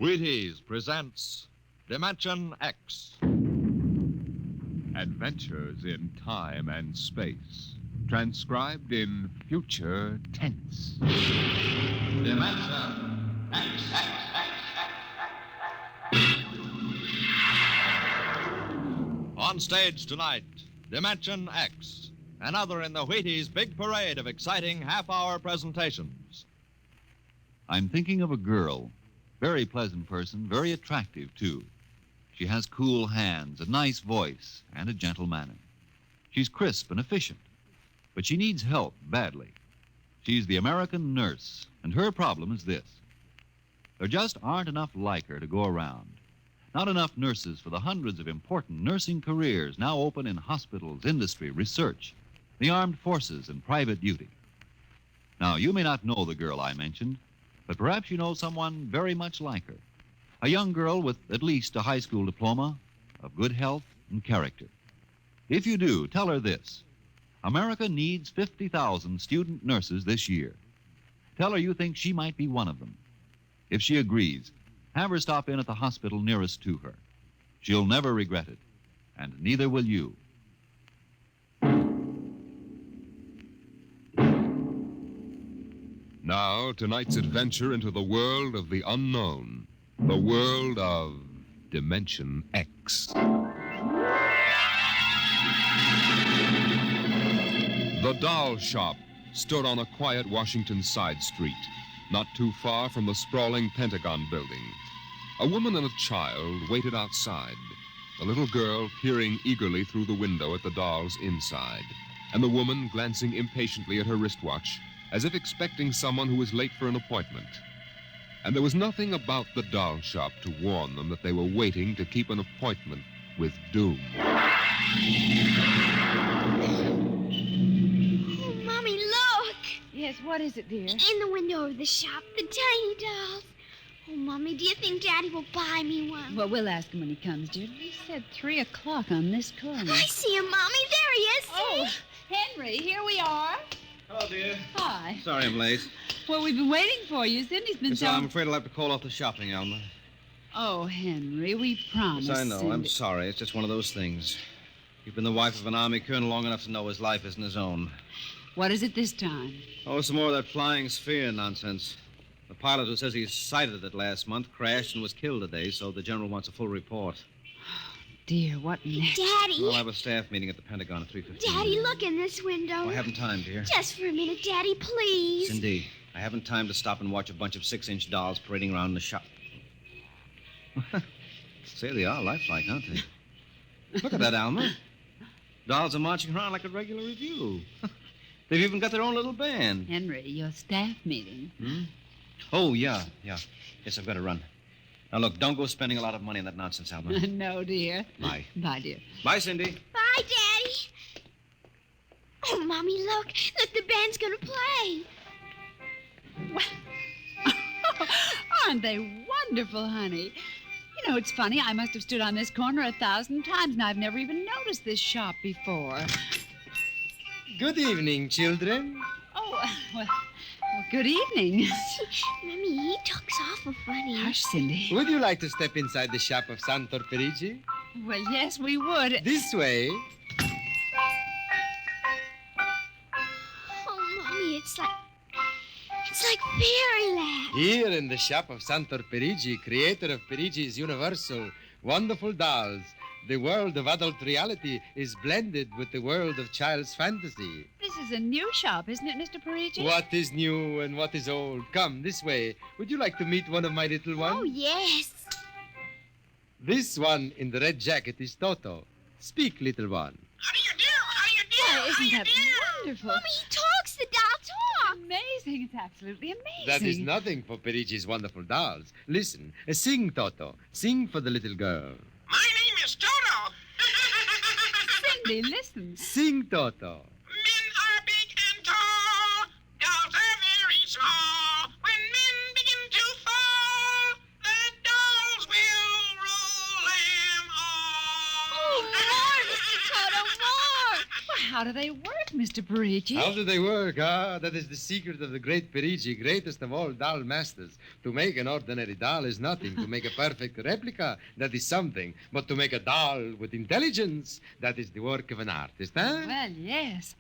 Wheaties presents Dimension X. Adventures in time and space, transcribed in future tense. Dimension X. On stage tonight, Dimension X. Another in the Wheaties' big parade of exciting half-hour presentations. I'm thinking of a girl. Very pleasant person, very attractive, too. She has cool hands, a nice voice, and a gentle manner. She's crisp and efficient, but she needs help badly. She's the American nurse, and her problem is this. There just aren't enough like her to go around. Not enough nurses for the hundreds of important nursing careers now open in hospitals, industry, research, the armed forces, and private duty. Now, you may not know the girl I mentioned, but perhaps you know someone very much like her. A young girl with at least a high school diploma, of good health and character. If you do, tell her this. America needs 50,000 student nurses this year. Tell her you think she might be one of them. If she agrees, have her stop in at the hospital nearest to her. She'll never regret it, and neither will you. Now, tonight's adventure into the world of the unknown, the world of Dimension X. The doll shop stood on a quiet Washington side street, not too far from the sprawling Pentagon building. A woman and a child waited outside, the little girl peering eagerly through the window at the dolls inside, and the woman glancing impatiently at her wristwatch, as if expecting someone who was late for an appointment. And there was nothing about the doll shop to warn them that they were waiting to keep an appointment with doom. Oh, Mommy, look! Yes, what is it, dear? In the window of the shop, the tiny dolls. Oh, Mommy, do you think Daddy will buy me one? Well, we'll ask him when he comes, dear. He said 3 o'clock on this corner. I see him, Mommy. There he is. Oh, Henry, here we are. Hello, dear. Hi. Sorry I'm late. Well, we've been waiting for you. Cindy's been So I'm afraid I'll have to call off the shopping, Alma. Oh, Henry, we promised. Yes, I know. Cindy. I'm sorry. It's just one of those things. You've been the wife of an army colonel long enough to know his life isn't his own. What is it this time? Oh, some more of that flying sphere nonsense. The pilot who says he sighted it last month crashed and was killed today, so the general wants a full report. Dear, what next? Daddy. We'll have a staff meeting at the Pentagon at 3:15. Daddy, look in this window. Oh, I haven't time, dear. Just for a minute, Daddy, please. Cindy, I haven't time to stop and watch a bunch of 6-inch dolls parading around in the shop. Say, they are lifelike, aren't they? Look at that, Alma. Dolls are marching around like a regular review. They've even got their own little band. Henry, your staff meeting. Oh, yeah. Yes, I've got to run. Now, look, don't go spending a lot of money on that nonsense, Alma. No, dear. Bye. Bye, dear. Bye, Cindy. Bye, Daddy. Oh, Mommy, look. Look, the band's going to play. Aren't they wonderful, honey? You know, it's funny. I must have stood on this corner 1,000 times, and I've never even noticed this shop before. Good evening, children. Oh, well, good evening. Mommy, he talks awful funny. Hush, Cindy. Would you like to step inside the shop of Santor Perigi? Well, yes, we would. This way. Oh, Mommy, it's like fairyland. Here in the shop of Santor Perigi, creator of Perigi's Universal, wonderful dolls, the world of adult reality is blended with the world of child's fantasy. This is a new shop, isn't it, Mr. Perigis? What is new and what is old? Come, this way. Would you like to meet one of my little ones? Oh, yes. This one in the red jacket is Toto. Speak, little one. How do you do? How do you do? Oh, isn't that wonderful? Mommy, he talks. The doll talks. Amazing. It's absolutely amazing. That is nothing for Perigi's wonderful dolls. Listen, sing, Toto. Sing for the little girl. My name is Toto. Cindy, listen. Sing, Toto. Men are big and tall. Dolls are very small. When men begin to fall, the dolls will rule them all. Oh, more, Mr. Toto, more. Well, how do they work, Mr. Perigis? How do they work? That is the secret of the great Perigi, greatest of all doll masters. To make an ordinary doll is nothing. To make a perfect replica, that is something. But to make a doll with intelligence, that is the work of an artist, huh? Well, yes.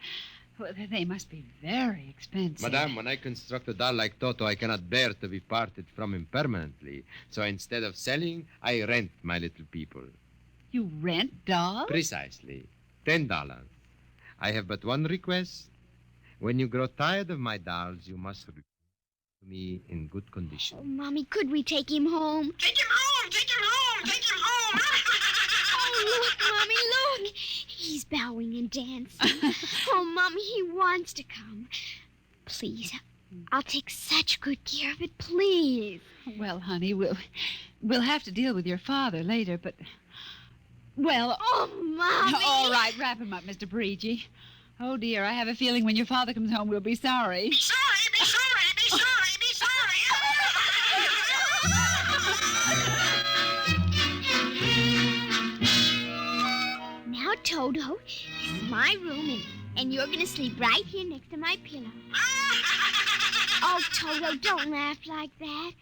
Well, they must be very expensive. Madame, when I construct a doll like Toto, I cannot bear to be parted from him permanently. So instead of selling, I rent my little people. You rent dolls? Precisely. $10. I have but one request. When you grow tired of my dolls, you must return to me in good condition. Oh, Mommy, could we take him home? Take him home! Take him home! Take him home! Oh, look, Mommy, look. He's bowing and dancing. Oh, Mommy, he wants to come. Please, I'll take such good care of it, please. Well, honey, we'll have to deal with your father later, but... Well... Oh, Mommy. All right, wrap him up, Mr. Perigi. Oh, dear, I have a feeling when your father comes home, we'll be sorry. Be sorry! Be sorry! Be sorry! Be sorry! Now, Toto, this is my room, and you're going to sleep right here next to my pillow. Oh, Toto, don't laugh like that.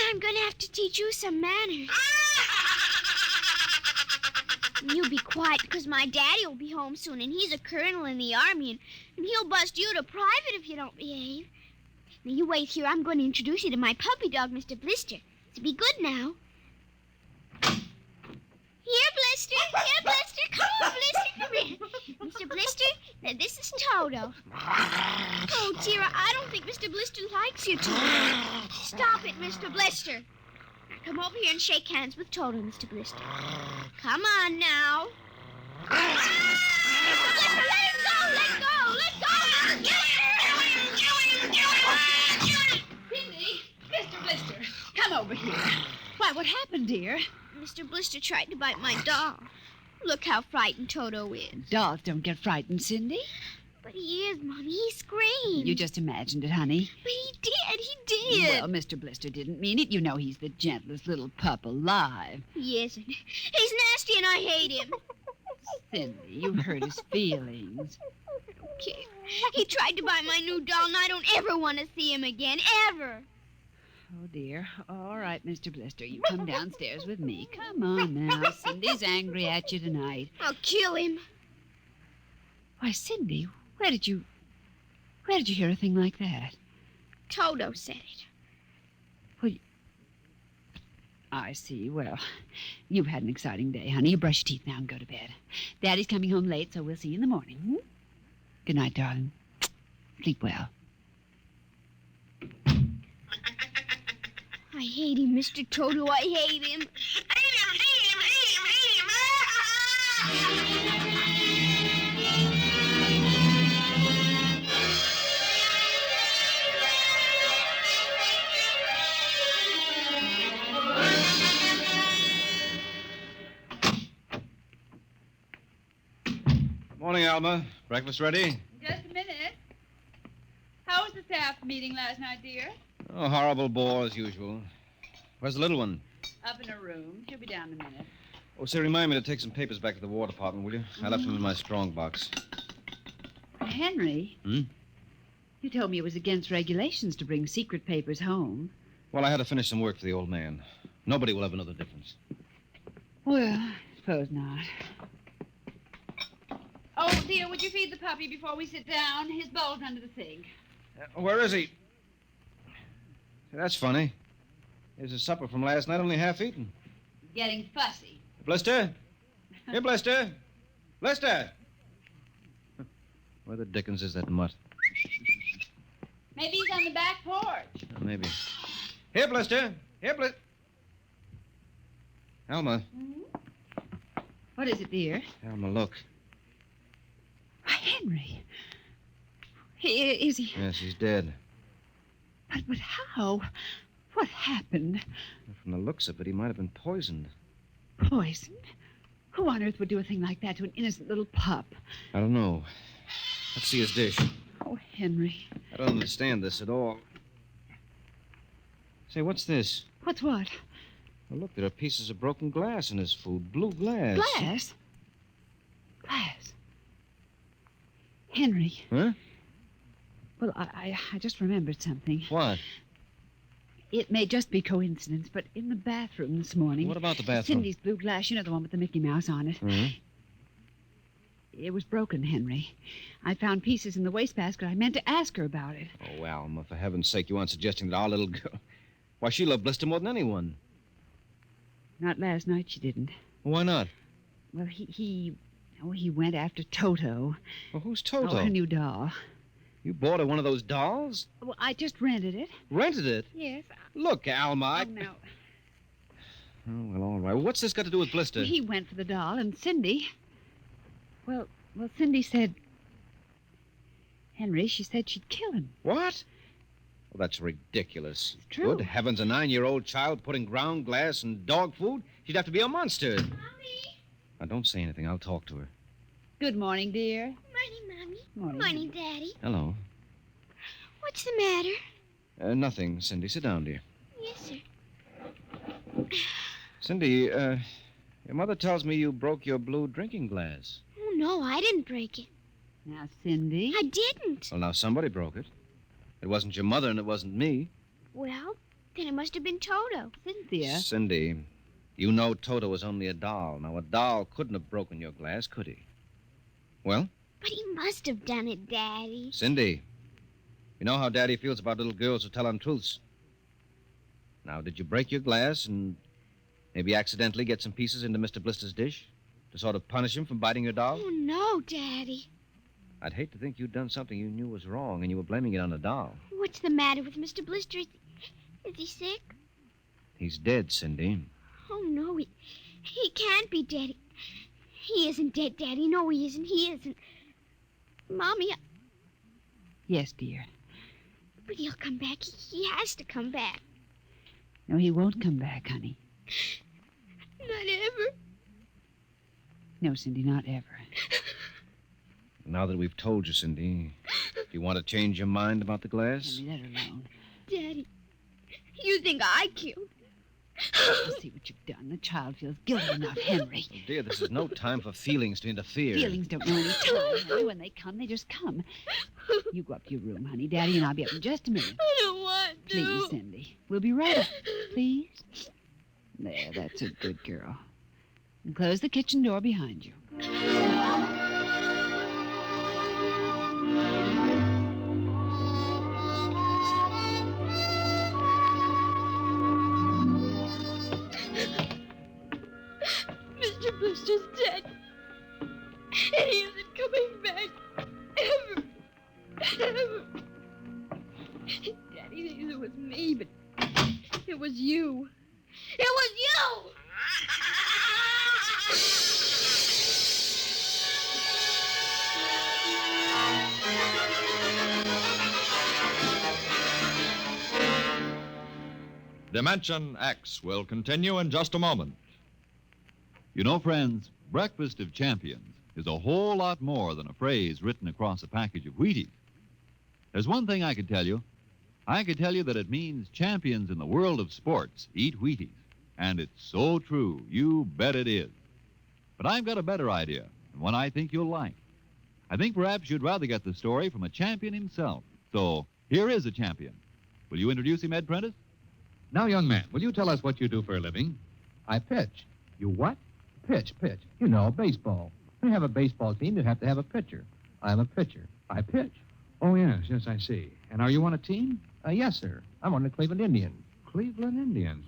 I'm going to have to teach you some manners. You be quiet, because my daddy will be home soon, and he's a colonel in the army, and he'll bust you to private if you don't behave. Now, you wait here. I'm going to introduce you to my puppy dog, Mr. Blister. So be good now. Here, Blister. Here, Blister. Come on, Blister. Come here. Mr. Blister, now this is Toto. Oh, dear, I don't think Mr. Blister likes you, Toto. Stop it, Mr. Blister. Now, come over here and shake hands with Toto, Mr. Blister. Come on, now. Mr. Blister, let him go. Let go. Let go. Cindy, Mr. Blister, come over here. Why, what happened, dear? Mr. Blister tried to bite my doll. Look how frightened Toto is. Dolls don't get frightened, Cindy. But he is, Mommy. He screamed. You just imagined it, honey. But he did. He did. Well, Mr. Blister didn't mean it. You know he's the gentlest little pup alive. He isn't. He's nasty and I hate him. Cindy, you hurt his feelings. Okay. He tried to buy my new doll, and I don't ever want to see him again. Ever. Oh, dear. All right, Mr. Blister, you come downstairs with me. Come on now. Cindy's angry at you tonight. I'll kill him. Why, Cindy, where did you hear a thing like that? Toto said it. Well, I see. Well, you've had an exciting day, honey. You brush your teeth now and go to bed. Daddy's coming home late, so we'll see you in the morning. Hmm? Good night, darling. Sleep well. I hate him, Mr. Toto. I hate him. Hate him! Hate him! Hate him! Hate him! Morning, Alma. Breakfast ready? Just a minute. How was the staff meeting last night, dear? Oh, horrible bore as usual. Where's the little one? Up in her room. She'll be down in a minute. Oh, say, remind me to take some papers back to the War Department, will you? I left them in my strong box. Henry? Hmm? You told me it was against regulations to bring secret papers home. Well, I had to finish some work for the old man. Nobody will have another difference. Well, I suppose not. Oh, dear, would you feed the puppy before we sit down? His bowl's under the sink. Where is he? That's funny. Here's his supper from last night, only half eaten. Getting fussy. Blister? Here, Blister. Blister! Where the dickens is that mutt? Maybe he's on the back porch. Maybe. Here, Blister. Here, Blister. Alma. What is it, dear? Alma, look. Why, Henry. Is he? Yes, he's dead. But how? What happened? From the looks of it, he might have been poisoned. Poisoned? Who on earth would do a thing like that to an innocent little pup? I don't know. Let's see his dish. Oh, Henry. I don't understand this at all. Say, what's this? What's what? Well, look, there are pieces of broken glass in his food. Blue glass. Glass? Glass? Henry. Huh? Well, I just remembered something. What? It may just be coincidence, but in the bathroom this morning... What about the bathroom? Cindy's blue glass, you know, the one with the Mickey Mouse on it. Mm-hmm. It was broken, Henry. I found pieces in the wastebasket. I meant to ask her about it. Oh, Alma, for heaven's sake, you aren't suggesting that our little girl... Why, she loved Blister more than anyone. Not last night, she didn't. Why not? Well, he went after Toto. Well, who's Toto? Oh, her new doll. You bought her one of those dolls? Well, I just rented it. Rented it? Yes. Look, Alma, Oh, no. Oh, well, all right. What's this got to do with Blister? He went for the doll, and Cindy... Well, Cindy said... Henry, she said she'd kill him. What? Well, that's ridiculous. It's true. Good heavens, a 9-year-old child putting ground glass in dog food? She'd have to be a monster. Mommy. Now, don't say anything. I'll talk to her. Good morning, dear. Morning, Mommy. Morning. Morning, Daddy. Hello. What's the matter? Nothing, Cindy. Sit down, dear. Yes, sir. Cindy, your mother tells me you broke your blue drinking glass. Oh, no, I didn't break it. Now, Cindy... I didn't. Well, now, somebody broke it. It wasn't your mother, and it wasn't me. Well, then it must have been Toto. Cynthia... Cindy, you know Toto was only a doll. Now, a doll couldn't have broken your glass, could he? Well? But he must have done it, Daddy. Cindy, you know how Daddy feels about little girls who tell untruths. Now, did you break your glass and maybe accidentally get some pieces into Mr. Blister's dish to sort of punish him for biting your doll? Oh, no, Daddy. I'd hate to think you'd done something you knew was wrong and you were blaming it on a doll. What's the matter with Mr. Blister? Is he sick? He's dead, Cindy. Oh, no, he can't be dead. He isn't dead, Daddy. No, he isn't. He isn't. Mommy, Yes, dear. but he'll come back. He has to come back. No, he won't come back, honey. Not ever. No, Cindy, not ever. Now that we've told you, Cindy, do you want to change your mind about the glass? Henry, let her alone. Daddy, you think I killed? You see what you've done. The child feels guilty enough, Henry. Oh, dear, this is no time for feelings to interfere. Feelings don't know any time, Henry. When they come, they just come. You go up to your room, honey. Daddy and I'll be up in just a minute. I don't want to. Please, Cindy. We'll be right up. Please? There, that's a good girl. And close the kitchen door behind you. Mr. Blister's dead. And he isn't coming back. Ever. Ever. Daddy thinks it was me, but it was you. It was you! Dimension X will continue in just a moment. You know, friends, Breakfast of Champions is a whole lot more than a phrase written across a package of Wheaties. There's one thing I could tell you. I could tell you that it means champions in the world of sports eat Wheaties. And it's so true. You bet it is. But I've got a better idea, and one I think you'll like. I think perhaps you'd rather get the story from a champion himself. So here is a champion. Will you introduce him, Ed Prentice? Now, young man, will you tell us what you do for a living? I pitch. You what? Pitch. You know, baseball. To have a baseball team, you have to have a pitcher. I'm a pitcher. I pitch. Oh, yes, I see. And are you on a team? Yes, sir. I'm on the Cleveland Indians. Cleveland Indians,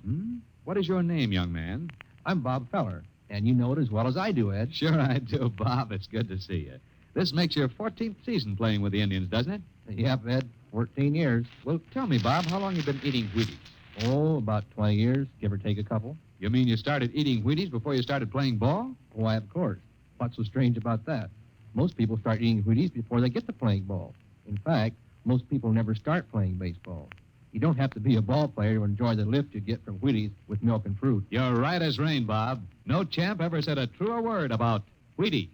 What is your name, young man? I'm Bob Feller, and you know it as well as I do, Ed. Sure I do, Bob. It's good to see you. This makes your 14th season playing with the Indians, doesn't it? Yep, Ed. 14 years. Well, tell me, Bob, how long you been eating Wheaties? Oh, about 20 years, give or take a couple. You mean you started eating Wheaties before you started playing ball? Why, of course. What's so strange about that? Most people start eating Wheaties before they get to playing ball. In fact, most people never start playing baseball. You don't have to be a ball player to enjoy the lift you get from Wheaties with milk and fruit. You're right as rain, Bob. No champ ever said a truer word about Wheaties,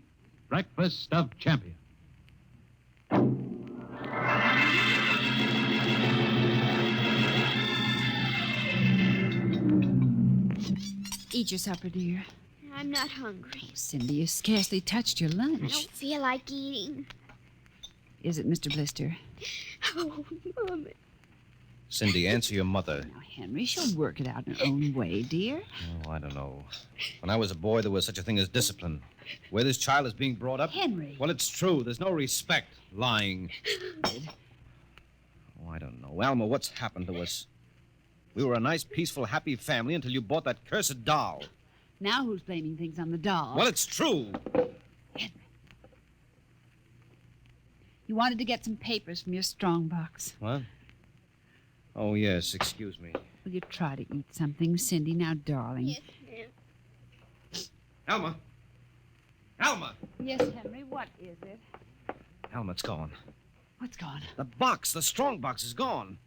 Breakfast of Champions. Eat your supper, dear. I'm not hungry. Cindy, you scarcely touched your I lunch. don't feel like eating. Is it Mr. Blister? Oh, Mama. Cindy, answer your mother. Now, Henry, she'll work it out in her own way, dear. Oh, I don't know. When I was a boy, there was such a thing as discipline. Where this child is being brought up... Henry. Well, it's true. There's no respect. Lying. Oh, I don't know. Alma, what's happened to us? We were a nice, peaceful, happy family until you bought that cursed doll. Now who's blaming things on the doll? Well, it's true. Henry. You wanted to get some papers from your strongbox. What? Oh, yes. Excuse me. Will you try to eat something, Cindy? Now, darling. Yes, ma'am. Alma! Alma! Yes, Henry, what is it? Alma, it's gone. What's gone? The box, the strong box is gone.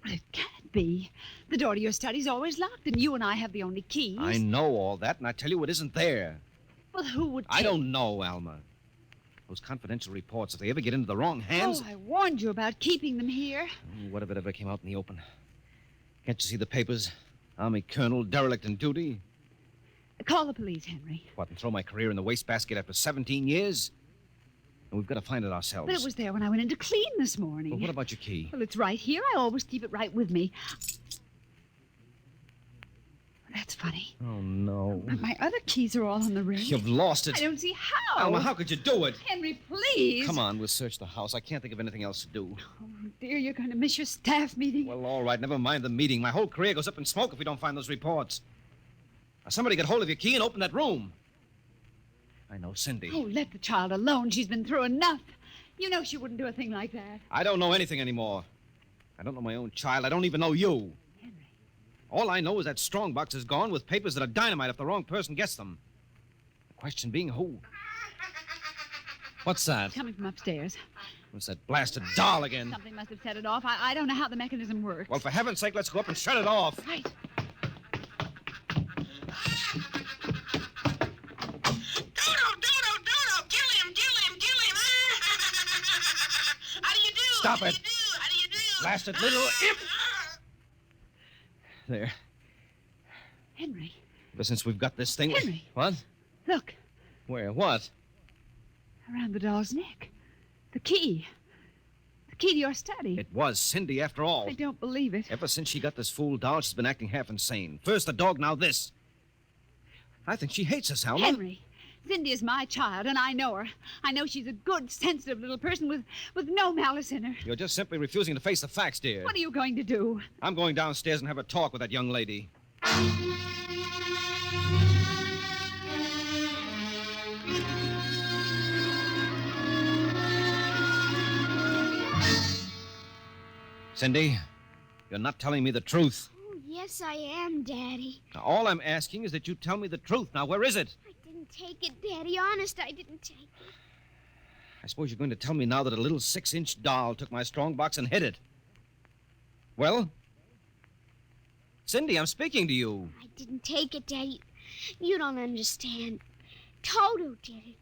Well, it can't be. The door to your study's always locked, and you and I have the only keys. I know all that, and I tell you it isn't there. Well, who would I don't know, Alma. Those confidential reports, if they ever get into the wrong hands... Oh, I warned you about keeping them here. What if it ever came out in the open? Can't you see the papers? Army colonel, derelict in duty. Call the police, Henry. What, and throw my career in the wastebasket after 17 years? And we've got to find it ourselves. But it was there when I went in to clean this morning. Well, what about your key? Well, it's right here. I always keep it right with me. That's funny. Oh, no. My other keys are all on the ring. You've lost it. I don't see how. Alma, how could you do it? Henry, please. Come on, we'll search the house. I can't think of anything else to do. Oh, dear, you're going to miss your staff meeting. Well, all right, never mind the meeting. My whole career goes up in smoke if we don't find those reports. Now, somebody get hold of your key and open that room. I know Cindy. Oh, let the child alone. She's been through enough. You know she wouldn't do a thing like that. I don't know anything anymore. I don't know my own child. I don't even know you. Henry. All I know is that strongbox is gone with papers that are dynamite if the wrong person gets them. The question being who? What's that? Coming from upstairs. What's that blasted doll again? Something must have set it off. I don't know how the mechanism works. Well, for heaven's sake, let's go up and shut it off. Right. Dodo, kill him. How do you do? Stop it. How do you do? Blasted little imp. There. Henry. Ever since we've got this thing... Henry. What? Look. Where? What? Around the doll's neck. The key. The key to your study. It was Cindy, after all. I don't believe it. Ever since she got this fool doll, she's been acting half insane. First the dog, now this. I think she hates us, Alma. Henry. Cindy is my child, and I know her. I know she's a good, sensitive little person with no malice in her. You're just simply refusing to face the facts, dear. What are you going to do? I'm going downstairs and have a talk with that young lady. Cindy, you're not telling me the truth. Oh, yes, I am, Daddy. Now, all I'm asking is that you tell me the truth. Now, where is it? I didn't take it, Daddy. Honest, I didn't take it. I suppose you're going to tell me now that a little 6-inch doll took my strongbox and hid it. Well? Cindy, I'm speaking to you. I didn't take it, Daddy. You don't understand. Toto did it.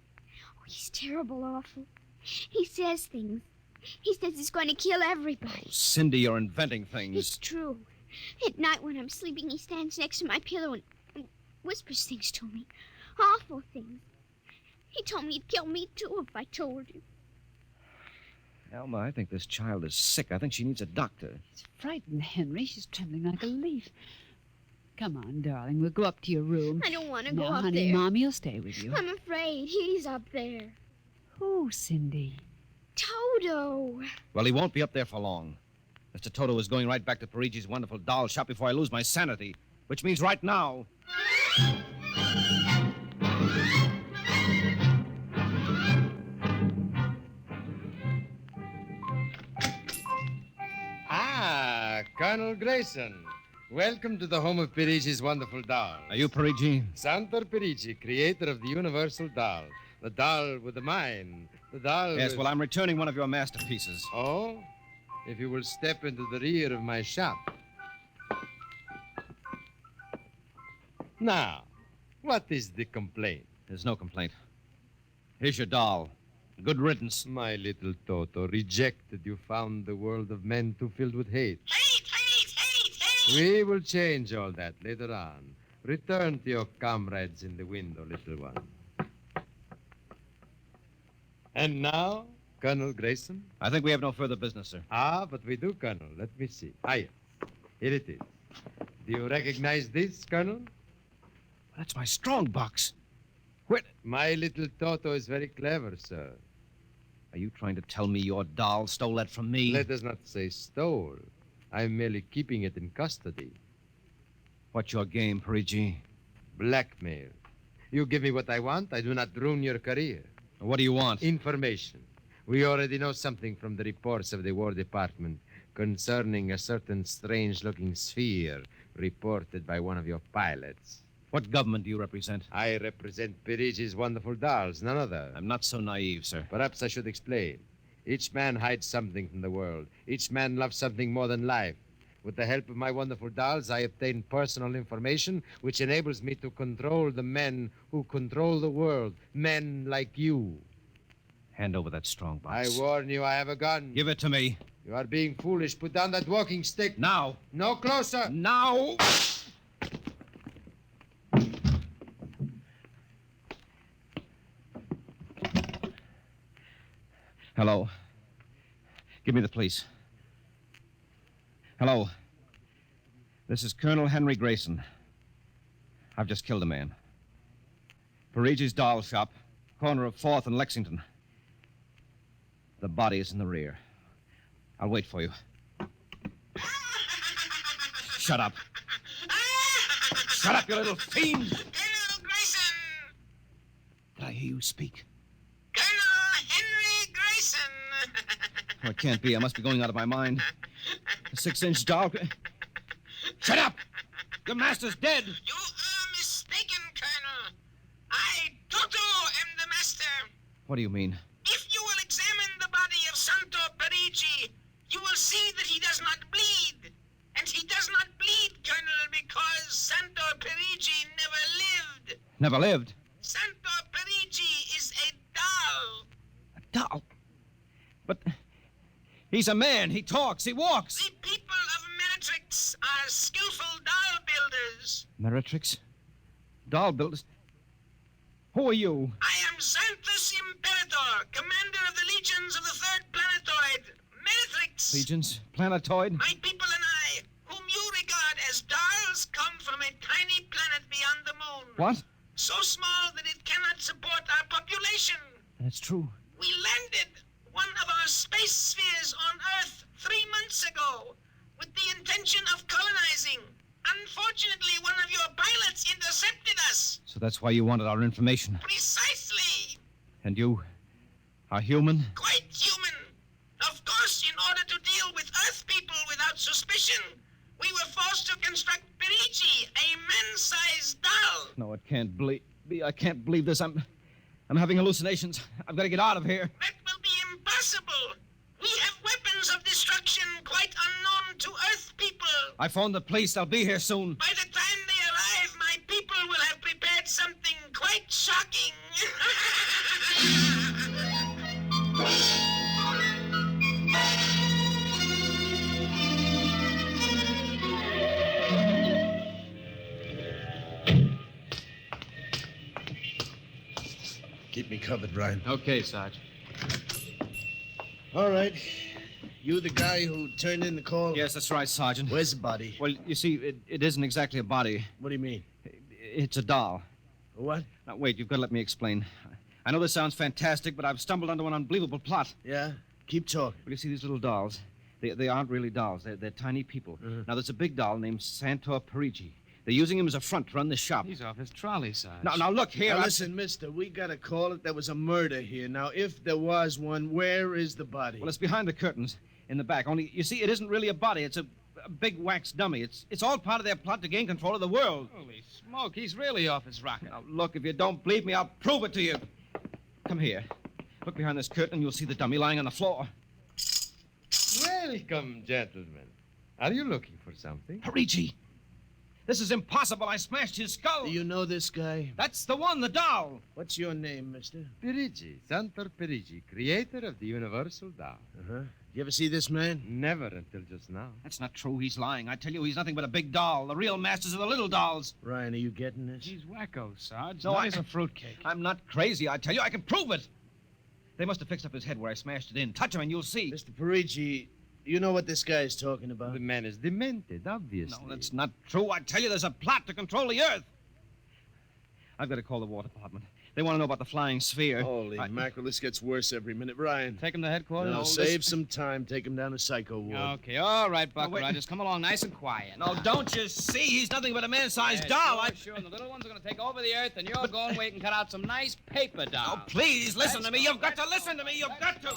Oh, he's terrible awful. He says things. He says he's going to kill everybody. Oh, Cindy, you're inventing It's things. true. At night when I'm sleeping, he stands next to my pillow and whispers things to me. Awful things. He told me he'd kill me, too, if I told him. Alma, I think this child is sick. I think she needs a doctor. She's frightened, Henry. She's trembling like a leaf. Come on, darling. We'll go up to your room. I don't want to go No, up honey, there. Mommy'll stay with you. I'm afraid. He's up there. Who, Cindy? Toto. Well, he won't be up there for long. Mr. Toto is going right back to Perigis' wonderful doll shop before I lose my sanity, which means right now. Ah, Colonel Grayson. Welcome to the home of Perigis' wonderful doll. Are you Perigi? Santor Perigi, creator of the universal doll. The doll with the mind. The doll Yes, with... well, I'm returning one of your masterpieces. Oh? If you will step into the rear of my shop. Now, what is the complaint? There's no complaint. Here's your doll. Good riddance. My little Toto, rejected, you found the world of men too filled with hate. Hate. We will change all that later on. Return to your comrades in the window, little one. And now, Colonel Grayson? I think we have no further business, sir. Ah, but we do, Colonel. Let me see. Ah, yes. Here it is. Do you recognize this, Colonel? That's my strong box. My little Toto is very clever, sir. Are you trying to tell me your doll stole that from me? Let us not say stole. I'm merely keeping it in custody. What's your game, Perigi? Blackmail. You give me what I want, I do not ruin your career. What do you want? Information. We already know something from the reports of the War Department concerning a certain strange-looking sphere reported by one of your pilots. What government do you represent? I represent Perigis' wonderful dolls, none other. I'm not so naive, sir. Perhaps I should explain. Each man hides something from the world. Each man loves something more than life. With the help of my wonderful dolls, I obtain personal information which enables me to control the men who control the world. Men like you. Hand over that strong box. I warn you, I have a gun. Give it to me. You are being foolish. Put down that walking stick. Now. No closer. Now. Hello. Give me the police. Hello. This is Colonel Henry Grayson. I've just killed a man. Perigis' doll shop, corner of 4th and Lexington. The body is in the rear. I'll wait for you. Shut up. Shut up, you little fiend! Colonel Grayson! Did I hear you speak? Colonel Henry Grayson! Oh, it can't be. I must be going out of my mind. A 6-inch doll. Shut up! Your master's dead! You are mistaken, Colonel. I, Toto, am the master. What do you mean? If you will examine the body of Santo Perigi, you will see that he does not bleed. And he does not bleed, Colonel, because Santo Perigi never lived. Never lived. Santo Perigi is a doll. A doll? But he's a man. He talks. He walks. The people of Meritrix are skillful doll builders. Meritrix? Doll builders? Who are you? I am Xanthus Imperator, commander of the legions of the 3rd planetoid, Meritrix. Legions? Planetoid? My people and I, whom you regard as dolls, come from a tiny planet beyond the moon. What? So small that it cannot support our population. That's true. We landed one of our space spheres on Earth 3 months ago with the intention of colonizing. Unfortunately, one of your pilots intercepted us. So that's why you wanted our information. Precisely. And you are human? Quite human. Of course, in order to deal with Earth people without suspicion, we were forced to construct Perigi, a man-sized doll. No, it can't be. I can't believe this. I'm having hallucinations. I've got to get out of here. That will be impossible. We have weapons of destruction quite unknown to Earth people. I phoned the police. They'll be here soon. By the time they arrive, my people will have prepared something quite shocking. Keep me covered, Ryan. Okay, Sarge. All right. You the guy who turned in the call? Yes, that's right, Sergeant. Where's the body? Well, you see, it isn't exactly a body. What do you mean? It's a doll. What? Now, wait, you've got to let me explain. I know this sounds fantastic, but I've stumbled onto an unbelievable plot. Yeah? Keep talking. Well, you see, these little dolls, they aren't really dolls. They're tiny people. Now, there's a big doll named Santo Perigi. They're using him as a front to run this shop. He's off his trolley, Sarge. Now, look here. Now, listen, mister, we got to call it. There was a murder here. Now, if there was one, where is the body? Well, it's behind the curtains in the back. Only, you see, it isn't really a body. It's a big wax dummy. It's all part of their plot to gain control of the world. Holy smoke, he's really off his rocker. Now, look, if you don't believe me, I'll prove it to you. Come here. Look behind this curtain, and you'll see the dummy lying on the floor. Welcome, gentlemen. Are you looking for something? Perigi! This is impossible. I smashed his skull. Do you know this guy? That's the one, the doll. What's your name, mister? Perigi, Santo Perigi, creator of the universal doll. Uh-huh. You ever see this man? Never until just now. That's not true. He's lying. I tell you, he's nothing but a big doll. The real masters are the little dolls. Ryan, are you getting this? He's wacko, Sarge. No, Not as a fruitcake. I'm not crazy. I tell you, I can prove it. They must have fixed up his head where I smashed it in. Touch him and you'll see. Mr. Perigis, you know what this guy is talking about? The man is demented, obviously. No, that's not true. I tell you, there's a plot to control the Earth. I've got to call the War Department. They want to know about the flying sphere. Holy mackerel, this gets worse every minute. Ryan. Take him to headquarters? No, save some time. Take him down to Psycho Ward. Okay, all right, Buck Rogers. Come along nice and quiet. No, don't you see? He's nothing but a man-sized doll. Sure. And the little ones are going to take over the Earth, and you'll go and wait and cut out some nice paper dolls. Oh, please, listen to me. You've got to listen to me. You've got to.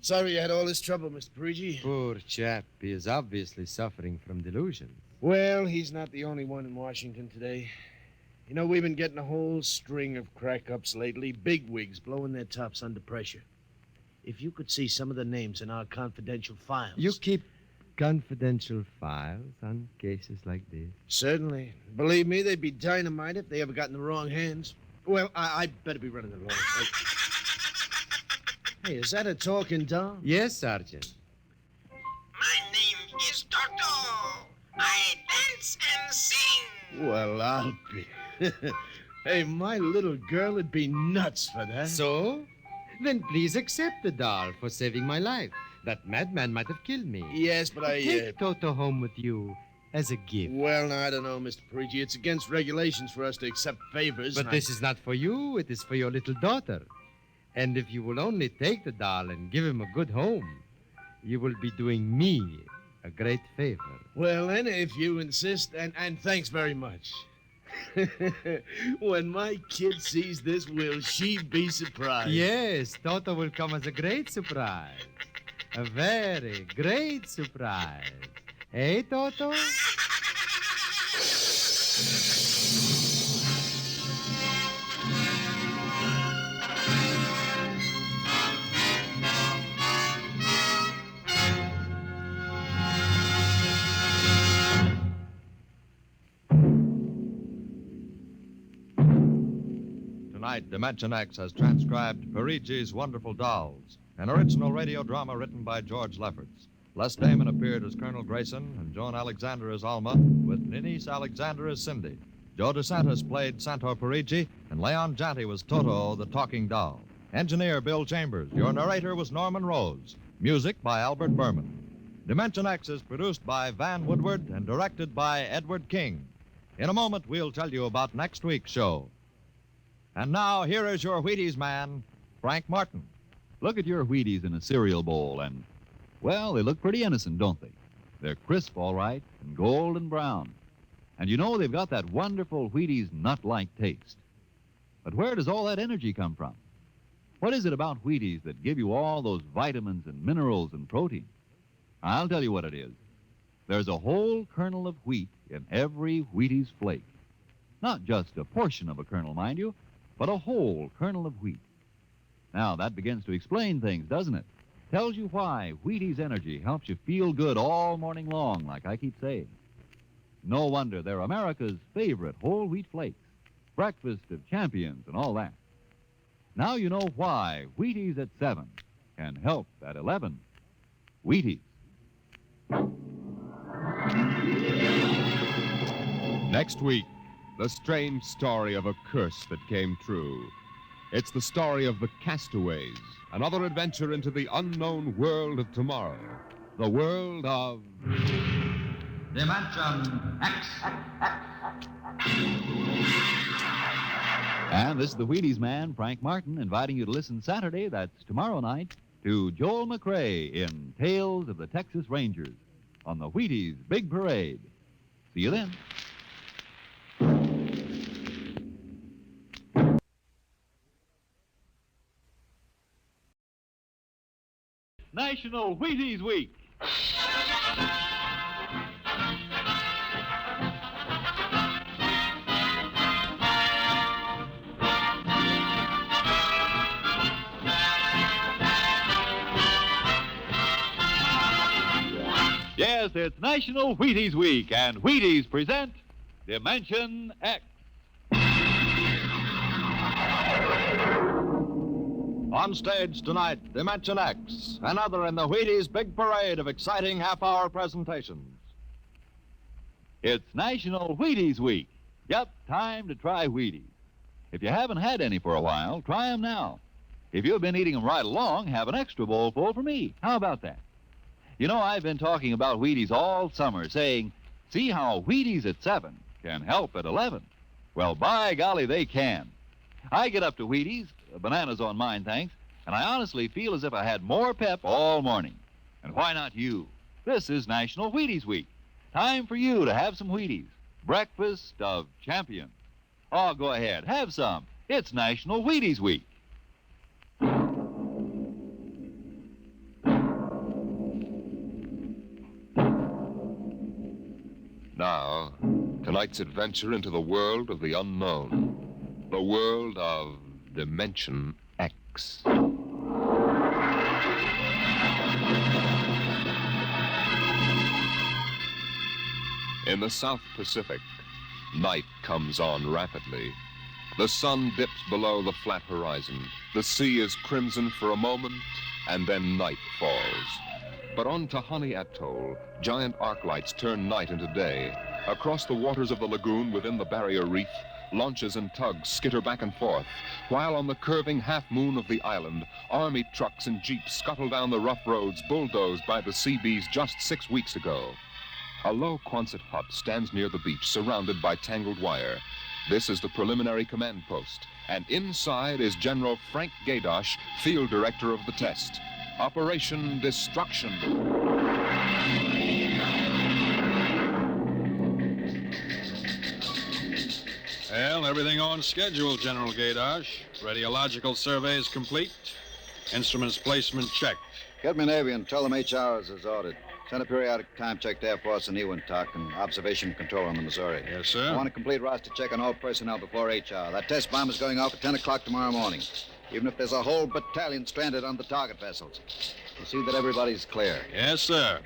Sorry you had all this trouble, Mr. Perigis. Poor chap. He is obviously suffering from delusions. Well, he's not the only one in Washington today. You know, we've been getting a whole string of crack-ups lately, bigwigs blowing their tops under pressure. If you could see some of the names in our confidential files... You keep confidential files on cases like this? Certainly. Believe me, they'd be dynamite if they ever got in the wrong hands. Well, I better be running along. Hey, is that a talking doll? Yes, Sergeant. My name is Toto. I dance and sing. Well, I'll be... Hey, my little girl would be nuts for that. So? Then please accept the doll for saving my life. That madman might have killed me. Yes, but Take Toto home with you as a gift. Well, now, I don't know, Mr. Perigis. It's against regulations for us to accept favors. But this is not for you. It is for your little daughter. And if you will only take the doll and give him a good home, you will be doing me a great favor. Well, then, if you insist, and thanks very much. When my kid sees this, will she be surprised? Yes, Toto will come as a great surprise. A very great surprise. Hey, Toto? Tonight, Dimension X has transcribed Perigis' Wonderful Dolls, an original radio drama written by George Lefferts. Les Damon appeared as Colonel Grayson and Joan Alexander as Alma, with Denise Alexander as Cindy. Joe DeSantis played Santor Perigi, and Leon Janty was Toto, the talking doll. Engineer Bill Chambers. Your narrator was Norman Rose. Music by Albert Berman. Dimension X is produced by Van Woodward and directed by Edward King. In a moment, we'll tell you about next week's show. And now, here is your Wheaties man, Frank Martin. Look at your Wheaties in a cereal bowl, and, well, they look pretty innocent, don't they? They're crisp, all right, and golden brown. And you know they've got that wonderful Wheaties nut-like taste. But where does all that energy come from? What is it about Wheaties that give you all those vitamins and minerals and protein? I'll tell you what it is. There's a whole kernel of wheat in every Wheaties flake. Not just a portion of a kernel, mind you, but a whole kernel of wheat. Now, that begins to explain things, doesn't it? Tells you why Wheaties Energy helps you feel good all morning long, like I keep saying. No wonder they're America's favorite whole wheat flakes, breakfast of champions and all that. Now you know why Wheaties at 7 can help at 11. Wheaties. Next week, the strange story of a curse that came true. It's the story of the Castaways, another adventure into the unknown world of tomorrow, the world of... Dimension X. And this is the Wheaties man, Frank Martin, inviting you to listen Saturday, that's tomorrow night, to Joel McRae in Tales of the Texas Rangers on the Wheaties Big Parade. See you then. National Wheaties Week. Yes, it's National Wheaties Week, and Wheaties present Dimension X. On stage tonight, Dimension X, another in the Wheaties Big Parade of exciting half-hour presentations. It's National Wheaties Week. Yep, time to try Wheaties. If you haven't had any for a while, try them now. If you've been eating them right along, have an extra bowl full for me. How about that? You know, I've been talking about Wheaties all summer, saying, see how Wheaties at 7 can help at 11. Well, by golly, they can. I get up to Wheaties, bananas on mine, thanks, and I honestly feel as if I had more pep all morning. And why not you? This is National Wheaties Week. Time for you to have some Wheaties. Breakfast of champions. Oh, go ahead, have some. It's National Wheaties Week. Now, tonight's adventure into the world of the unknown. The world of Dimension X. In the South Pacific, night comes on rapidly. The sun dips below the flat horizon. The sea is crimson for a moment, and then night falls. But on Tahani Atoll, giant arc lights turn night into day. Across the waters of the lagoon within the barrier reef, launches and tugs skitter back and forth, while on the curving half-moon of the island, army trucks and jeeps scuttle down the rough roads bulldozed by the Seabees just 6 weeks ago. A low Quonset hut stands near the beach, surrounded by tangled wire. This is the preliminary command post, and inside is General Frank Gaydosh, field director of the test. Operation Destruction. Well, everything on schedule, General Gaydosh. Radiological surveys complete. Instruments placement checked. Get me Navy and tell them HR is as ordered. Send a periodic time check to Air Force and Ewintock and observation control on the Missouri. Yes, sir. I want a complete roster check on all personnel before HR. That test bomb is going off at 10 o'clock tomorrow morning. Even if there's a whole battalion stranded on the target vessels. We'll see that everybody's clear. Yes, sir.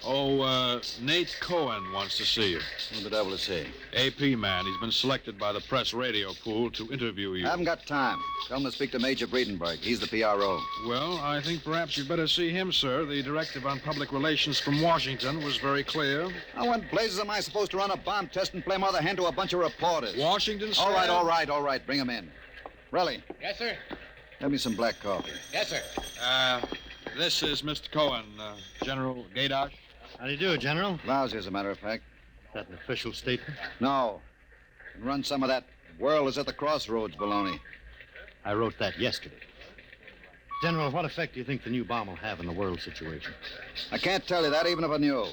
Oh, Nate Cohen wants to see you. Who the devil is he? AP man. He's been selected by the press radio pool to interview you. I haven't got time. Tell him to speak to Major Breedenberg. He's the PRO. Well, I think perhaps you'd better see him, sir. The directive on public relations from Washington was very clear. Now, what blazes am I supposed to run a bomb test and play mother hen to a bunch of reporters? Washington, sir? All right. Bring him in. Relly. Yes, sir. Have me some black coffee. Yes, sir. This is Mr. Cohen, General Gaydosh. How do you do, General? Lousy, as a matter of fact. Is that an official statement? No. And run some of that world is at the crossroads baloney. I wrote that yesterday. General, what effect do you think the new bomb will have in the world situation? I can't tell you that, even if I knew.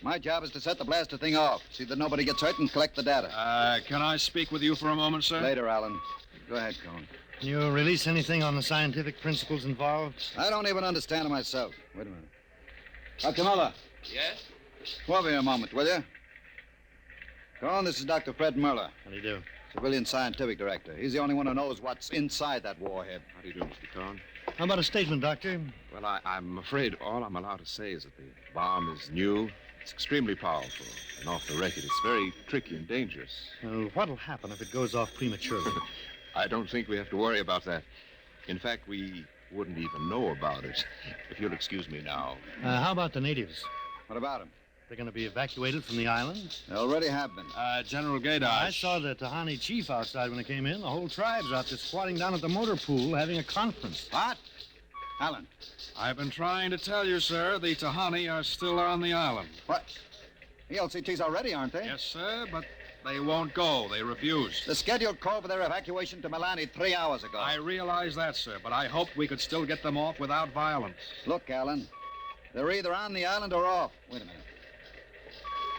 My job is to set the blaster thing off, see that nobody gets hurt, and collect the data. Can I speak with you for a moment, sir? Later, Alan. Go ahead, Cohen. Can you release anything on the scientific principles involved? I don't even understand it myself. Wait a minute. Dr. Muller. Yes? Come over here a moment, will you? Cohen, this is Dr. Fred Muller. How do you do? Civilian scientific director. He's the only one who knows what's inside that warhead. How do you do, Mr. Cohen? How about a statement, Doctor? Well, I'm afraid all I'm allowed to say is that the bomb is new. It's extremely powerful. And off the record, it's very tricky and dangerous. Well, what'll happen if it goes off prematurely? I don't think we have to worry about that. In fact, we wouldn't even know about it. If you'll excuse me now. How about the natives? What about them? They're going to be evacuated from the island? They already have been. General Gaydosh. I saw the Tahani chief outside when I came in. The whole tribe's out there squatting down at the motor pool having a conference. What? Alan. I've been trying to tell you, sir, the Tahani are still on the island. What? The LCTs are ready, aren't they? Yes, sir, but they won't go. They refuse. The scheduled call for their evacuation to Milani 3 hours ago. I realize that, sir, but I hoped we could still get them off without violence. Look, Alan, they're either on the island or off. Wait a minute.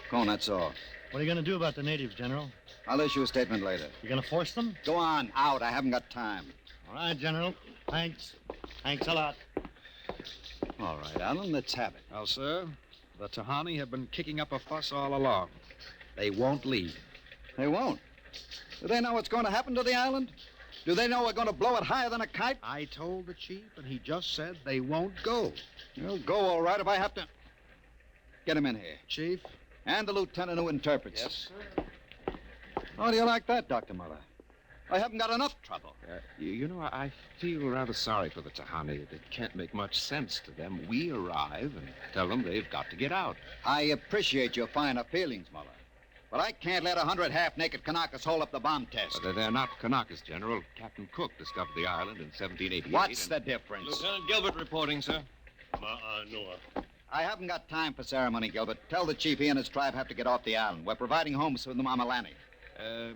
Cohen, that's all. What are you going to do about the natives, General? I'll issue a statement later. You going to force them? Go on, out. I haven't got time. All right, General. Thanks. Thanks a lot. All right, Alan, let's have it. Well, sir, the Tahani have been kicking up a fuss all along. They won't leave. They won't? Do they know what's going to happen to the island? Do they know we're going to blow it higher than a kite? I told the chief, and he just said they won't go. They'll go all right if I have to. Get him in here. Chief? And the lieutenant who interprets. Yes, sir. How do you like that, Dr. Muller? I haven't got enough trouble. You know, I feel rather sorry for the Tahani. It can't make much sense to them. We arrive and tell them they've got to get out. I appreciate your finer feelings, Muller. But I can't let 100 half-naked Kanakas hold up the bomb test. They're not Kanakas, General. Captain Cook discovered the island in 1788. What's the difference? Lieutenant Gilbert reporting, sir. I haven't got time for ceremony, Gilbert. Tell the chief he and his tribe have to get off the island. We're providing homes for the Mamalani.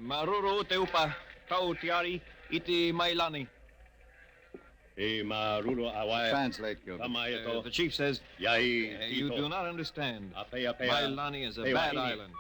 Maruru teupa tau tiari iti mailani. Translate, Gilbert. The chief says, you do not understand. Mailani is a bad island.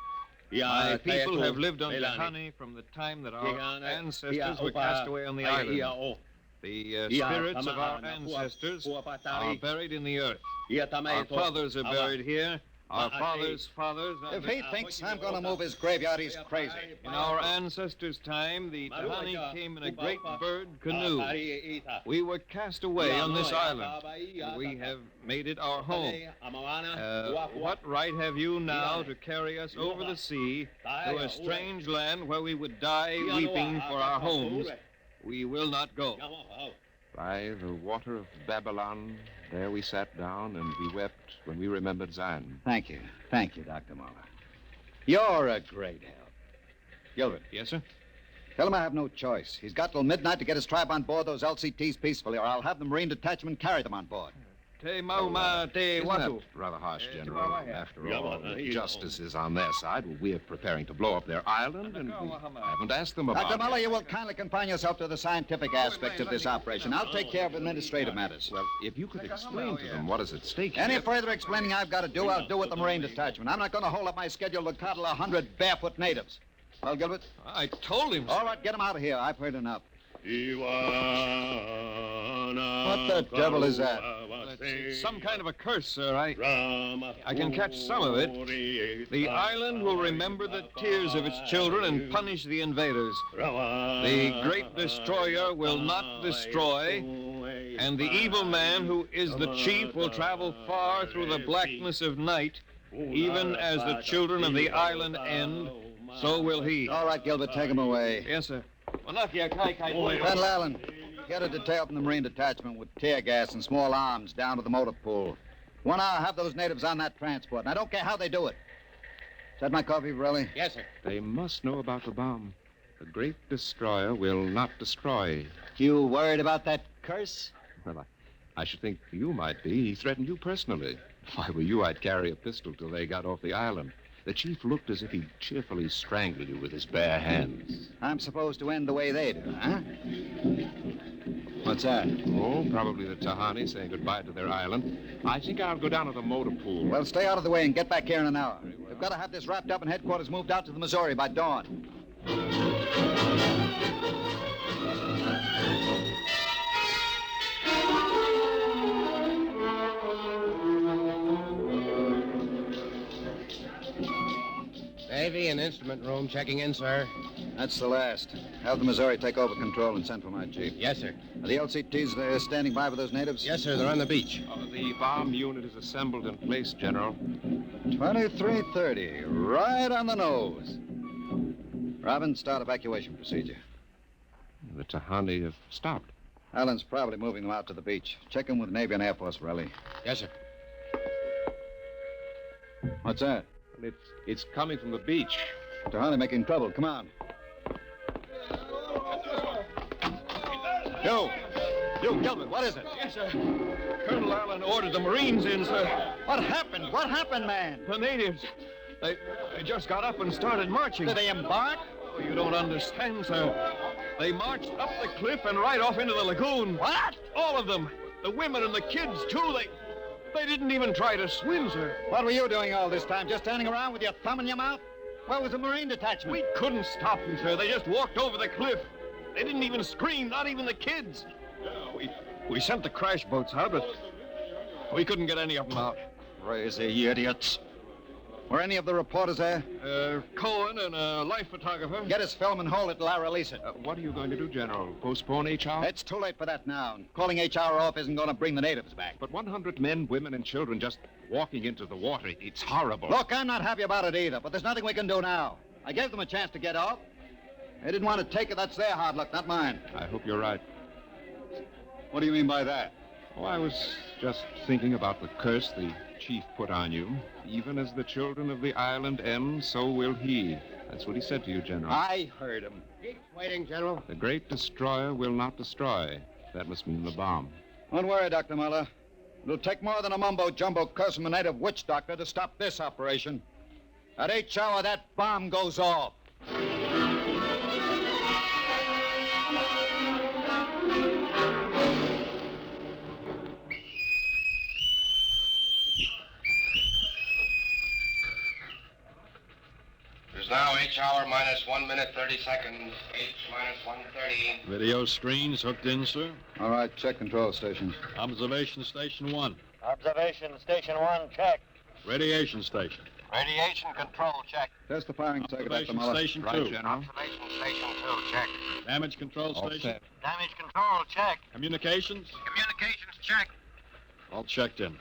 My people have lived on Tahani from the time that our ancestors were cast away on the island. The spirits of our ancestors are buried in the earth. Our fathers are buried here. Our fathers' fathers... If he thinks I'm going to move his graveyard, he's crazy. In our ancestors' time, the Tahani came in a great bird canoe. We were cast away on this island. We have made it our home. What right have you now to carry us over the sea to a strange land where we would die weeping for our homes? We will not go. By the water of Babylon, there we sat down and we wept when we remembered Zion. Thank you. Thank you, Dr. Muller. You're a great help. Gilbert. Yes, sir? Tell him I have no choice. He's got till midnight to get his tribe on board those LCTs peacefully, or I'll have the Marine detachment carry them on board. Isn't that rather harsh, General? After all, the justice is on their side. We're preparing to blow up their island, and we haven't asked them about Dr. it. Muller, you will kindly confine yourself to the scientific aspects of this operation. I'll take care of administrative matters. Well, if you could explain to them what is at stake Any here. further explaining I've got to do, I'll do with the Marine detachment. I'm not going to hold up my schedule to coddle 100 barefoot natives. Well, Gilbert? I told him. All right, get him out of here. I've heard enough. What the devil is that? It's some kind of a curse, sir. I can catch some of it. The island will remember the tears of its children and punish the invaders. The great destroyer will not destroy, and the evil man who is the chief will travel far through the blackness of night, even as the children of the island end, so will he. All right, Gilbert, take him away. Yes, sir. Colonel Allen, get a detail from the Marine detachment with tear gas and small arms down to the motor pool. 1 hour, have those natives on that transport, and I don't care how they do it. Is that my coffee, Varelli? Yes, sir. They must know about the bomb. The great destroyer will not destroy. You worried about that curse? Well, I should think you might be. He threatened you personally. If I were you, I'd carry a pistol till they got off the island. The chief looked as if he'd cheerfully strangle you with his bare hands. I'm supposed to end the way they do, huh? What's that? Oh, probably the Tahani saying goodbye to their island. I think I'll go down to the motor pool. Well, stay out of the way and get back here in an hour. We've got to have this wrapped up and headquarters moved out to the Missouri by dawn. Navy and instrument room checking in, sir. That's the last. Have the Missouri take over control and send for my chief. Yes, sir. Are the LCTs there standing by with those natives? Yes, sir. They're on the beach. The bomb unit is assembled in place, General. 2330, right on the nose. Robin, start evacuation procedure. The Tahani have stopped. Allen's probably moving them out to the beach. Check in with Navy and Air Force, Relly. Yes, sir. What's that? It's coming from the beach. Tahani making trouble. Come on. You, Gilbert, what is it? Yes, sir. Colonel Allen ordered the Marines in, sir. What happened? What happened, man? The natives. They just got up and started marching. Did they embark? Oh, you don't understand, sir. They marched up the cliff and right off into the lagoon. What? All of them. The women and the kids, too. They didn't even try to swim, sir. What were you doing all this time? Just standing around with your thumb in your mouth? Where was the Marine detachment? We couldn't stop them, sir. They just walked over the cliff. They didn't even scream, not even the kids. We sent the crash boats out, but we couldn't get any of them out. Crazy idiots. Were any of the reporters there? Cohen and a life photographer. Get his film and hold it till I release it. What are you going to do, General? Postpone HR? It's too late for that now. Calling HR off isn't going to bring the natives back. But 100 men, women, and children just walking into the water, it's horrible. Look, I'm not happy about it either, but there's nothing we can do now. I gave them a chance to get off. They didn't want to take it. That's their hard luck, not mine. I hope you're right. What do you mean by that? Oh, I was just thinking about the curse the chief put on you. Even as the children of the island end, so will he. That's what he said to you, General. I heard him. Keep waiting, General. The great destroyer will not destroy. That must mean the bomb. Don't worry, Dr. Muller. It'll take more than a mumbo-jumbo curse from a native witch doctor to stop this operation. At each hour, that bomb goes off. It is now H hour minus 1 minute 30 seconds. H minus 1:30. Video screens hooked in, sir. All right, check control stations. Observation station 1. Observation station 1, check. Radiation station. Radiation control, check. Test the firing circuit, Dr. Observation Muller. station 2. Observation station 2, check. Damage control All station. set. Damage control, check. Communications. Communications, check. All checked in.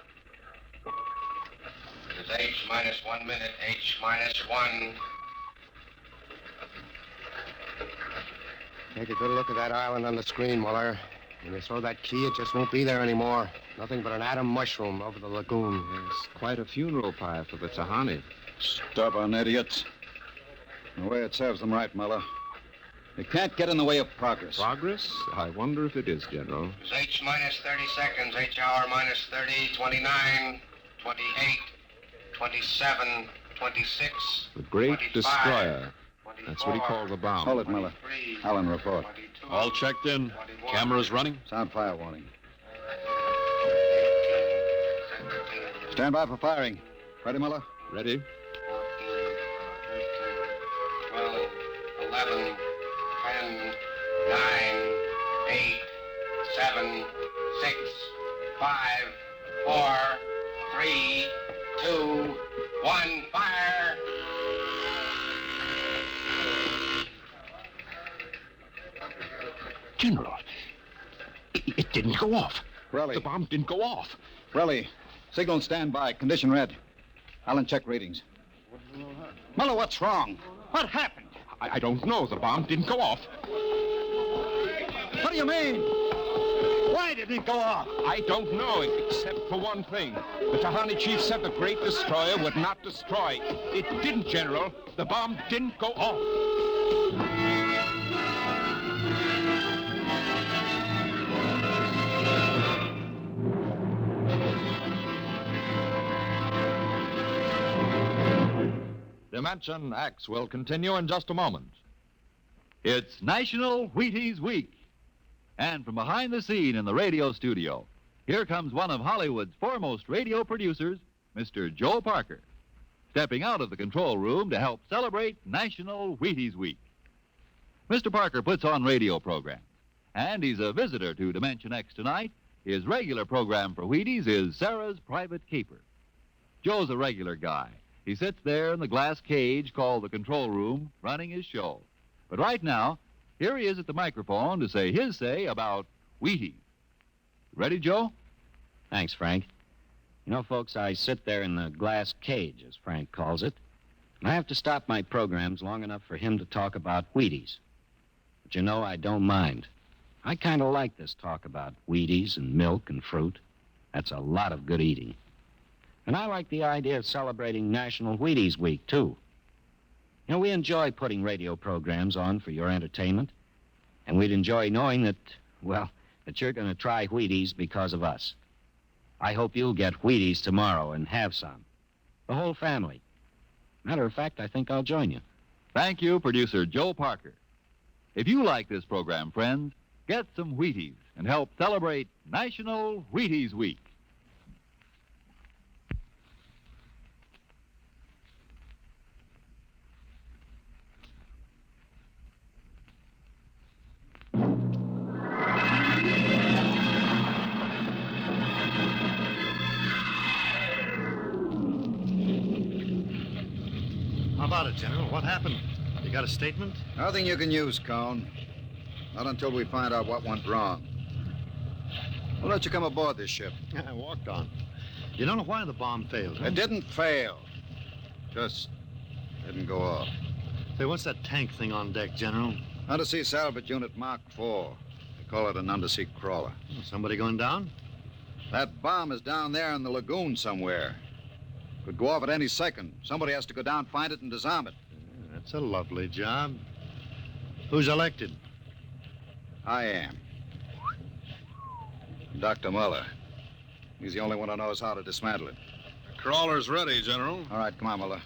It is H minus 1 minute. H minus 1. Take a good look at that island on the screen, Muller. When you throw that key, it just won't be there anymore. Nothing but an atom mushroom over the lagoon. It's quite a funeral pyre for the Tahani. Stubborn idiots. The way it serves them right, Muller. They can't get in the way of progress. Progress? I wonder if it is, General. It is H minus 30 seconds. H hour minus 30, 29, 28, 27, 26. The great 25, destroyer. That's what he called the bomb. Hold it, Muller. Allen, report. All checked in. Cameras running. Sound fire warning. Stand by for firing. Ready, Muller? Ready? 12, 11, 10, 9, 8, 7, 6, 5, 4, 3, 2, 1, fire! General, it didn't go off. Relly. The bomb didn't go off. Relly, signal and stand by. Condition red. Allen, check readings. Muller, what's wrong? What happened? I don't know. The bomb didn't go off. What do you mean? Why didn't it go off? I don't know, except for one thing. The Tahani chief said the great destroyer would not destroy. It didn't, General. The bomb didn't go off. Dimension X will continue in just a moment. It's National Wheaties Week. And from behind the scene in the radio studio, here comes one of Hollywood's foremost radio producers, Mr. Joe Parker, stepping out of the control room to help celebrate National Wheaties Week. Mr. Parker puts on radio programs, and he's a visitor to Dimension X tonight. His regular program for Wheaties is Sarah's Private Caper. Joe's a regular guy. He sits there in the glass cage called the control room, running his show. But right now, here he is at the microphone to say his say about Wheaties. Ready, Joe? Thanks, Frank. You know, folks, I sit there in the glass cage, as Frank calls it, and I have to stop my programs long enough for him to talk about Wheaties. But you know, I don't mind. I kind of like this talk about Wheaties and milk and fruit. That's a lot of good eating. And I like the idea of celebrating National Wheaties Week, too. You know, we enjoy putting radio programs on for your entertainment, and we'd enjoy knowing that, well, that you're going to try Wheaties because of us. I hope you'll get Wheaties tomorrow and have some. The whole family. Matter of fact, I think I'll join you. Thank you, producer Joe Parker. If you like this program, friends, get some Wheaties and help celebrate National Wheaties Week. How about it, General? What happened? You got a statement? Nothing you can use, Cone. Not until we find out what went wrong. We'll let you come aboard this ship. I walked on. You don't know why the bomb failed, huh? It didn't fail. Just didn't go off. Say, what's that tank thing on deck, General? Undersea salvage unit Mark IV. They call it an undersea crawler. Somebody going down? That bomb is down there in the lagoon somewhere. Could go off at any second. Somebody has to go down, find it, and disarm it. That's a lovely job. Who's elected? I am. Dr. Muller. He's the only one who knows how to dismantle it. The crawler's ready, General. All right, come on, Muller.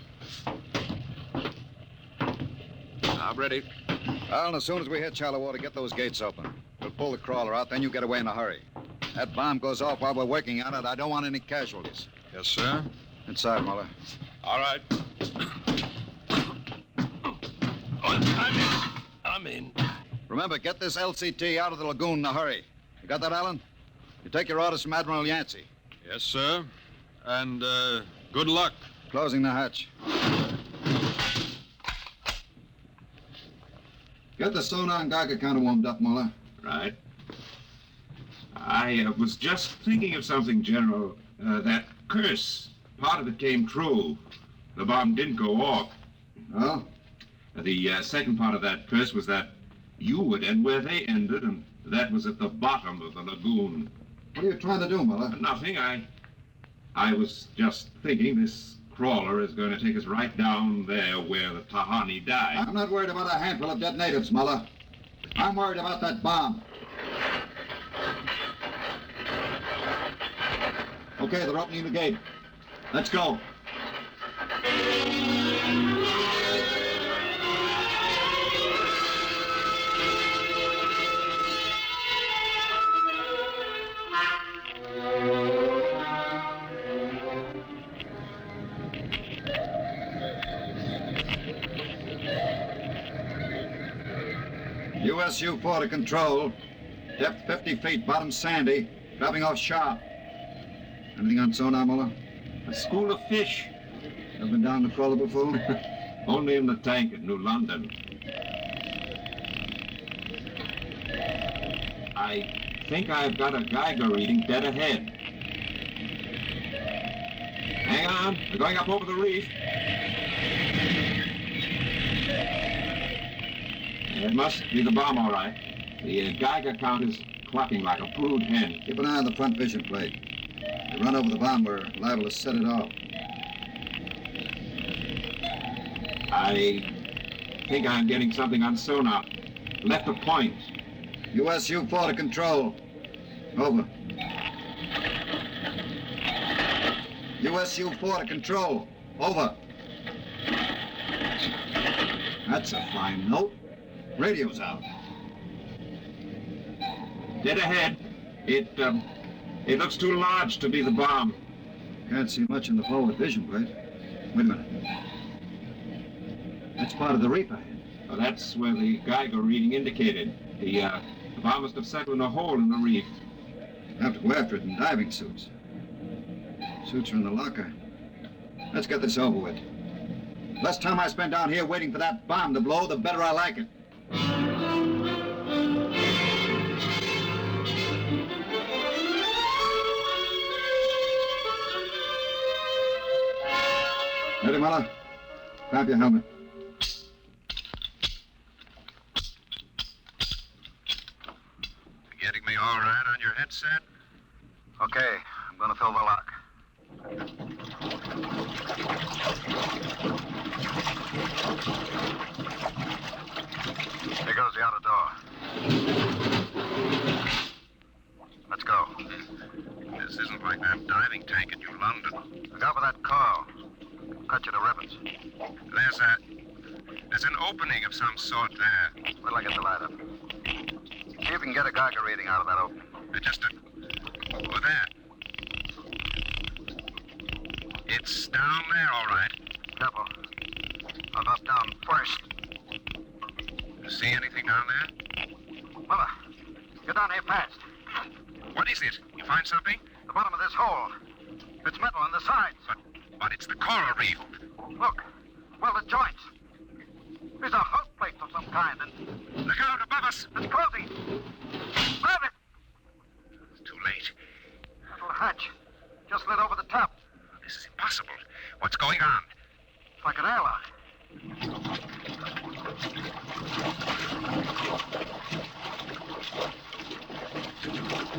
I'm ready. Well, as soon as we hit shallow water, get those gates open. We'll pull the crawler out, then you get away in a hurry. That bomb goes off while we're working on it. I don't want any casualties. Yes, sir. Inside, Muller. All right. I'm in. Remember, get this LCT out of the lagoon in a hurry. You got that, Alan? You take your orders from Admiral Yancey. Yes, sir. And, good luck. Closing the hatch. Get the sonar and Geiger counter warmed up, Muller. Right. I was just thinking of something, General. That curse, part of it came true. The bomb didn't go off. Oh? The second part of that curse was that you would end where they ended, and that was at the bottom of the lagoon. What are you trying to do, Muller? Nothing. I was just thinking this crawler is going to take us right down there where the Tahani died. I'm not worried about a handful of dead natives, Muller. I'm worried about that bomb. Okay, they're opening the gate. Let's go. USU-4 to control. Depth 50 feet, bottom sandy. Dropping off sharp. Anything on sonar, Muller? A school of fish. Ever been down the crawler before? Only in the tank at New London. I think I've got a Geiger reading dead ahead. Hang on, we're going up over the reef. It must be the bomb, all right. The Geiger count is clucking like a brood hen. Keep an eye on the front vision plate. If we run over the bomb, we're liable to set it off. I think I'm getting something on sonar. Left a point. USU-4 to control. Over. USU-4 to control. Over. That's a fine note. Radio's out. Dead ahead. It looks too large to be the bomb. Can't see much in the forward vision plate. Wait a minute. That's part of the reef ahead. Well, that's where the Geiger reading indicated. The bomb must have settled in a hole in the reef. Have to go after it in diving suits. Suits are in the locker. Let's get this over with. Less time I spend down here waiting for that bomb to blow, the better I like it. Ready, Muller? Grab your helmet. Getting me all right on your headset? Okay, I'm gonna fill the lock. Here goes the outer door. Let's go. This isn't like that diving tank at New London. Look out for that coil. Cut you to ribbons. There's an opening of some sort there. Wait till I get the light up. See if you can get a Geiger reading out of that opening. Oh, there. It's down there, all right. Careful. I'll drop down first. See anything down there? Muller, get down here fast. What is it? You find something? The bottom of this hole. It's metal on the sides. But it's the coral reef. Look. Welded joints. These are hull plates of some kind, and... Look out above us. It's closing. Grab it. It's too late. Little hatch. Just lit over the top. This is impossible. What's going on? It's like an airlock.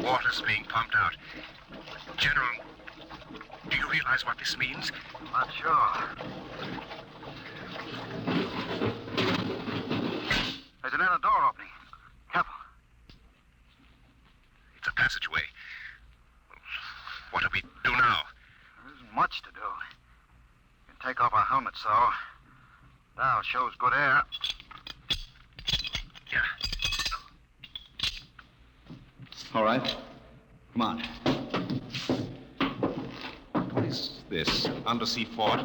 Water's being pumped out. General, do you realize realize what this means? Not sure. There's another door opening. Careful. It's a passageway. What do we do now? There isn't much to do. We can take off our helmets, though. Now shows good air. Yeah. All right. Come on. What is this? Undersea fort?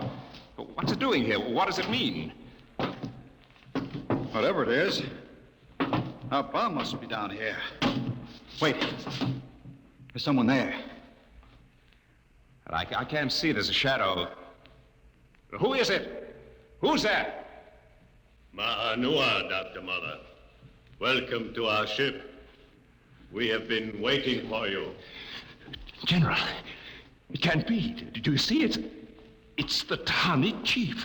What's it doing here? What does it mean? Whatever it is, our bomb must be down here. Wait. There's someone there. I can't see. There's a shadow. Who is it? Who's that? Ma'anua, Dr. Mother. Welcome to our ship. We have been waiting for you. General, it can't be. Do you see it? It's the Tahani chief.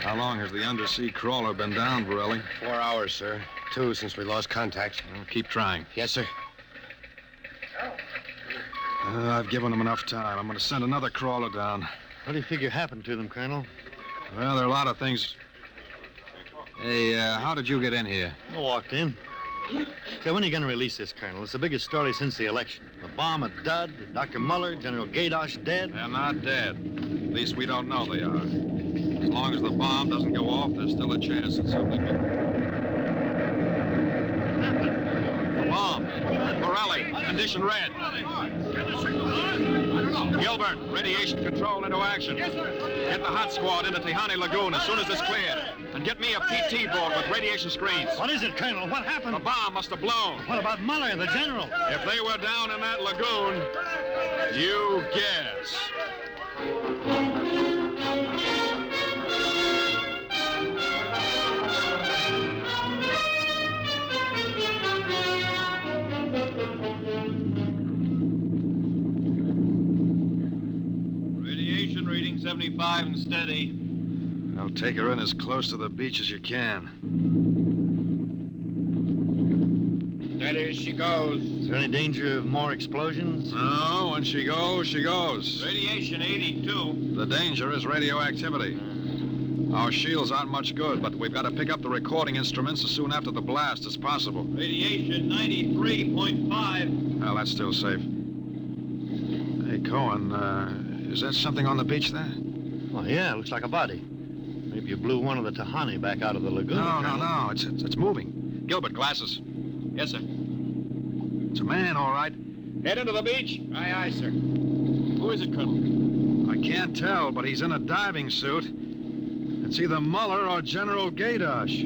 How long has the undersea crawler been down, Borelli? 4 hours, sir. 2 since we lost contact. Well, keep trying. Yes, sir. I've given them enough time. I'm going to send another crawler down. What do you figure happened to them, Colonel? Well, there are a lot of things. Hey, how did you get in here? I walked in. Say, when are you going to release this, Colonel? It's the biggest story since the election. The bomb a dud, Dr. Muller, General Gadosh dead. They're not dead. At least we don't know they are. As long as the bomb doesn't go off, there's still a chance that something will. The bomb. Borelli, condition red. Gilbert, radiation control into action. Yes, sir. Get the hot squad into Tahani Lagoon as soon as it's cleared. And get me a PT board with radiation screens. What is it, Colonel? What happened? The bomb must have blown. What about Muller and the general? If they were down in that lagoon, you guess. Radiation reading 75 and steady. I'll take her in as close to the beach as you can. Steady as she goes. Is there any danger of more explosions? No, when she goes, she goes. Radiation 82. The danger is radioactivity. Our shields aren't much good, but we've got to pick up the recording instruments as soon after the blast as possible. Radiation 93.5. Well, that's still safe. Hey, Cohen, is that something on the beach there? Oh, yeah, looks like a body. Maybe you blew one of the Tahani back out of the lagoon. No. It's moving. Gilbert, glasses. Yes, sir. It's a man, all right. Head into the beach. Aye, aye, sir. Who is it, Colonel? I can't tell, but he's in a diving suit. It's either Muller or General Gadosh.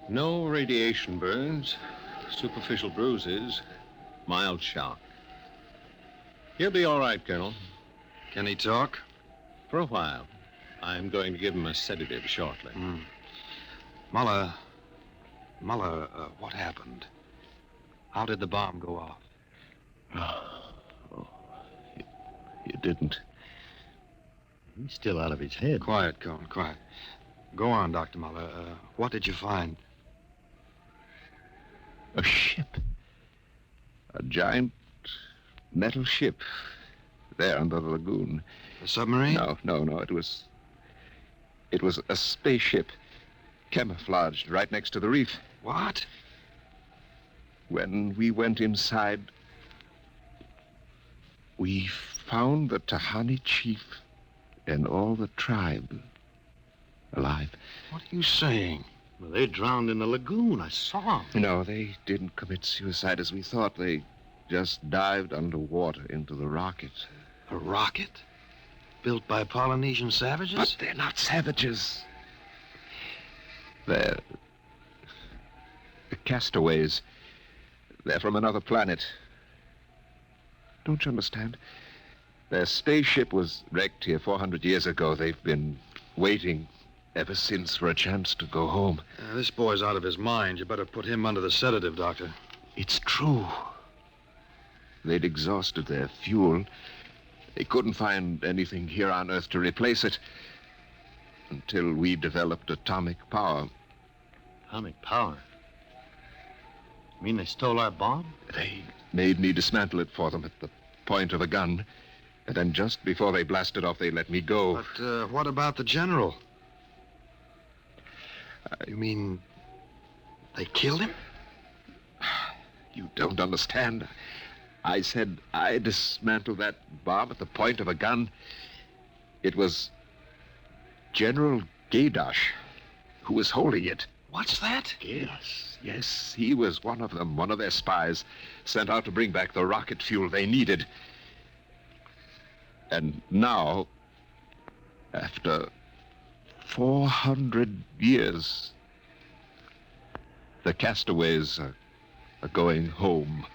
No radiation burns, superficial bruises, mild shock. He'll be all right, Colonel. Can he talk? For a while. I'm going to give him a sedative shortly. Muller, what happened? How did the bomb go off? You didn't. He's still out of his head. Quiet, Cohen, quiet. Go on, Dr. Muller. What did you find? A ship. A giant metal ship. There under the lagoon. A submarine? No. It was a spaceship. Camouflaged right next to the reef. What? When we went inside, we found the Tahani chief and all the tribe alive. What are you saying? Well, they drowned in the lagoon. I saw them. No, they didn't commit suicide as we thought. They just dived underwater into the rocket. A rocket? Built by Polynesian savages? But they're not savages. They're castaways. They're from another planet. Don't you understand? Their spaceship was wrecked here 400 years ago. They've been waiting ever since for a chance to go home. This boy's out of his mind. You better put him under the sedative, Doctor. It's true. They'd exhausted their fuel. They couldn't find anything here on Earth to replace it until we developed atomic power. Atomic power? You mean they stole our bomb? They made me dismantle it for them at the point of a gun. And then just before they blasted off, they let me go. But what about the general? You mean they killed him? You don't understand. I said I dismantled that bomb at the point of a gun. It was General Gaydosh who was holding it. What's that? Yes, he was one of them, one of their spies, sent out to bring back the rocket fuel they needed. And now, after 400 years, the Castaways are going home.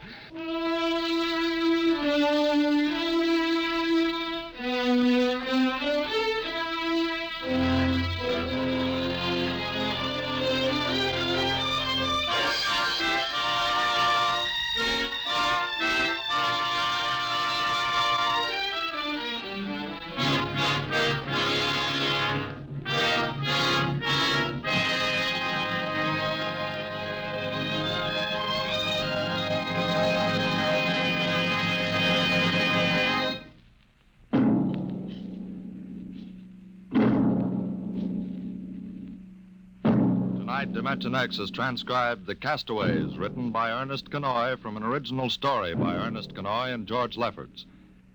Tonight, Dimension X has transcribed The Castaways, written by Ernest Kenoy from an original story by Ernest Kenoy and George Lefferts.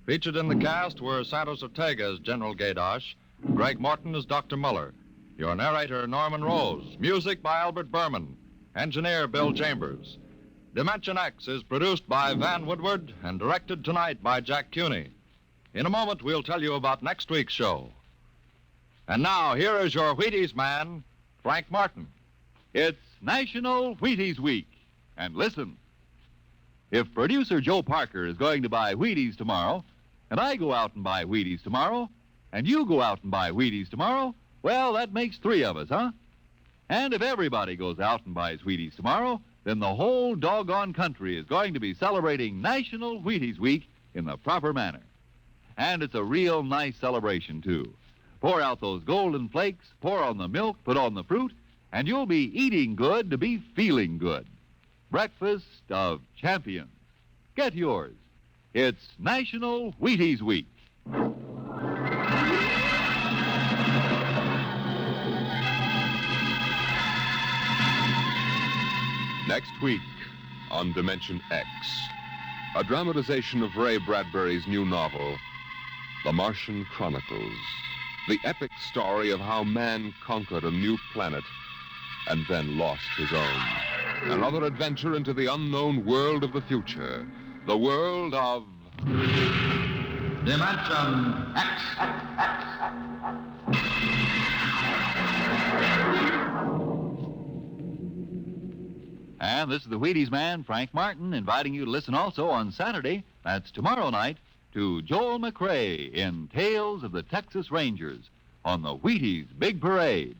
Featured in the cast were Santos Ortega as General Gaydosh, Greg Morton as Dr. Muller, your narrator, Norman Rose, music by Albert Berman, engineer Bill Chambers. Dimension X is produced by Van Woodward and directed tonight by Jack Cuney. In a moment, we'll tell you about next week's show. And now, here is your Wheaties man, Frank Martin. It's National Wheaties Week. And listen, if producer Joe Parker is going to buy Wheaties tomorrow, and I go out and buy Wheaties tomorrow, and you go out and buy Wheaties tomorrow, well, that makes 3 of us, huh? And if everybody goes out and buys Wheaties tomorrow, then the whole doggone country is going to be celebrating National Wheaties Week in the proper manner. And it's a real nice celebration, too. Pour out those golden flakes, pour on the milk, put on the fruit, and you'll be eating good to be feeling good. Breakfast of champions. Get yours. It's National Wheaties Week. Next week on Dimension X, a dramatization of Ray Bradbury's new novel, The Martian Chronicles, the epic story of how man conquered a new planet and then lost his own. Another adventure into the unknown world of the future, the world of Dimension X. And this is the Wheaties man, Frank Martin, inviting you to listen also on Saturday, that's tomorrow night, to Joel McRae in Tales of the Texas Rangers on the Wheaties Big Parade.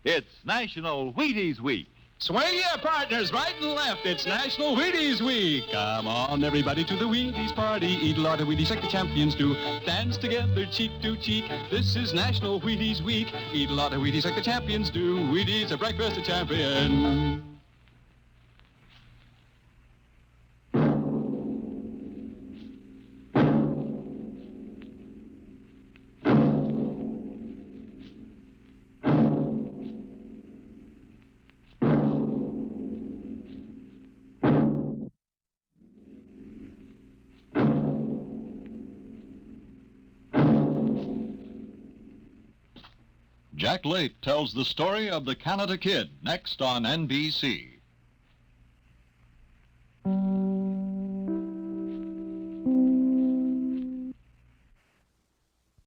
It's National Wheaties Week. Swing your partners right and left. It's National Wheaties Week. Come on, everybody, to the Wheaties party. Eat a lot of Wheaties like the champions do. Dance together, cheek to cheek. This is National Wheaties Week. Eat a lot of Wheaties like the champions do. Wheaties, a breakfast of champions. Jack Late tells the story of the Canada Kid, next on NBC.